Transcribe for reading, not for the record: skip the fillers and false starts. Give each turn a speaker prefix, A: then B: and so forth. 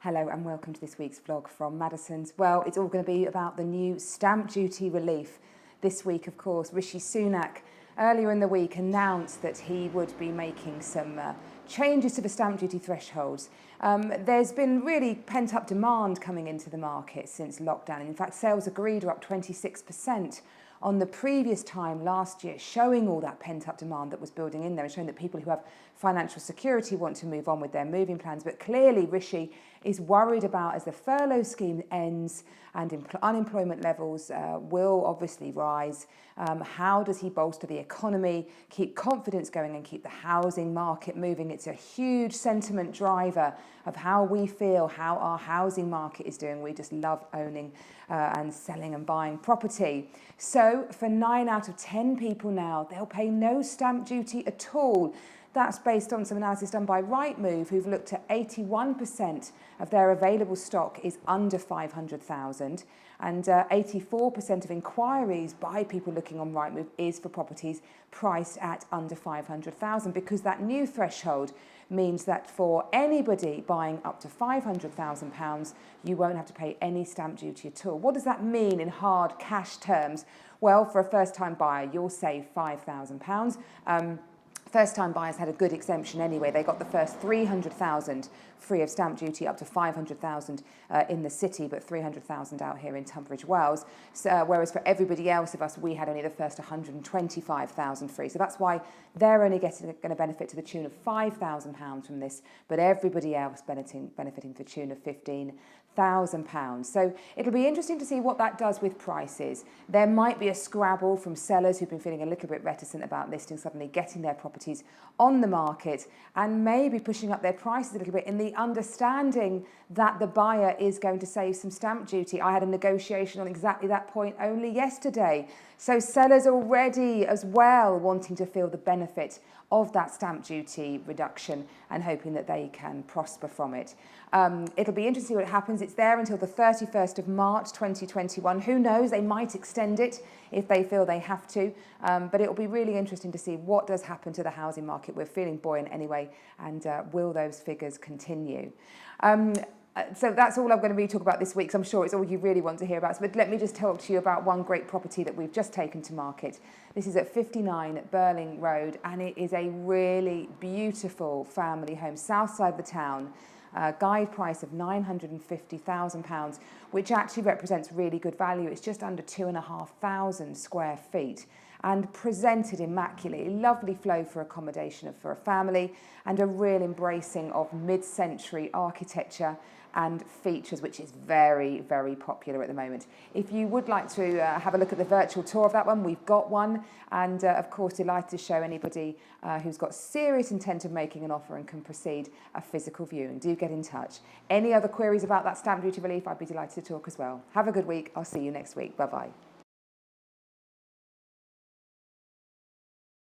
A: Hello and welcome to this week's vlog from Maddions. Well, it's all going to be about the new stamp duty relief. This week, of course, Rishi Sunak earlier in the week announced that he would be making some changes to the stamp duty thresholds. There's been really pent-up demand coming into the market since lockdown. In fact, sales agreed are up 26% on the previous time last year, showing all that pent-up demand that was building in there and showing that people who have financial security want to move on with their moving plans. But clearly Rishi is worried about, as the furlough scheme ends and unemployment levels will obviously rise, how does he bolster the economy, keep confidence going and keep the housing market moving? It's a huge sentiment driver of how we feel, how our housing market is doing. We just love owning and selling and buying property. So for 9 out of 10 people now, they'll pay no stamp duty at all. That's based on some analysis done by Rightmove, who've looked at 81% of their available stock is under 500,000, and 84% of inquiries by people looking on Rightmove is for properties priced at under 500,000, because that new threshold means that for anybody buying up to £500,000, you won't have to pay any stamp duty at all. What does that mean in hard cash terms? Well, for a first-time buyer, you'll save £5,000. First-time buyers had a good exemption anyway. They got the first 300,000 free of stamp duty, up to 500,000 in the city, but 300,000 out here in Tunbridge Wells. So, whereas for everybody else of us, we had only the first 125,000 free. So that's why they're only going to benefit to the tune of £5,000 from this, but everybody else benefiting to the tune of £15,000. So it'll be interesting to see what that does with prices. There might be a scrabble from sellers who've been feeling a little bit reticent about listing, suddenly getting their properties on the market and maybe pushing up their prices a little bit in the understanding that the buyer is going to save some stamp duty. I had a negotiation on exactly that point only yesterday. So sellers already as well wanting to feel the benefit of that stamp duty reduction and hoping that they can prosper from it. It'll be interesting what happens. It's there until the 31st of March 2021. Who knows, they might extend it if they feel they have to. But it'll be really interesting to see what does happen to the housing market. We're feeling buoyant anyway, and will those figures continue? So that's all I'm going to be talking about this week, so I'm sure it's all you really want to hear about. But let me just talk to you about one great property that we've just taken to market. This is at 59 Burling Road, and it is a really beautiful family home, south side of the town. Guide price of £950,000, which actually represents really good value. It's just under 2,500 square feet and presented immaculately. Lovely flow for accommodation for a family, and a real embracing of mid-century architecture and features, which is very, very popular at the moment. If you would like to have a look at the virtual tour of that one, we've got one, and of course delighted to show anybody who's got serious intent of making an offer and can proceed a physical viewing. Do get in touch. Any other queries about that stamp duty relief, I'd be delighted to talk as well. Have a good week. I'll see you next week. Bye-bye.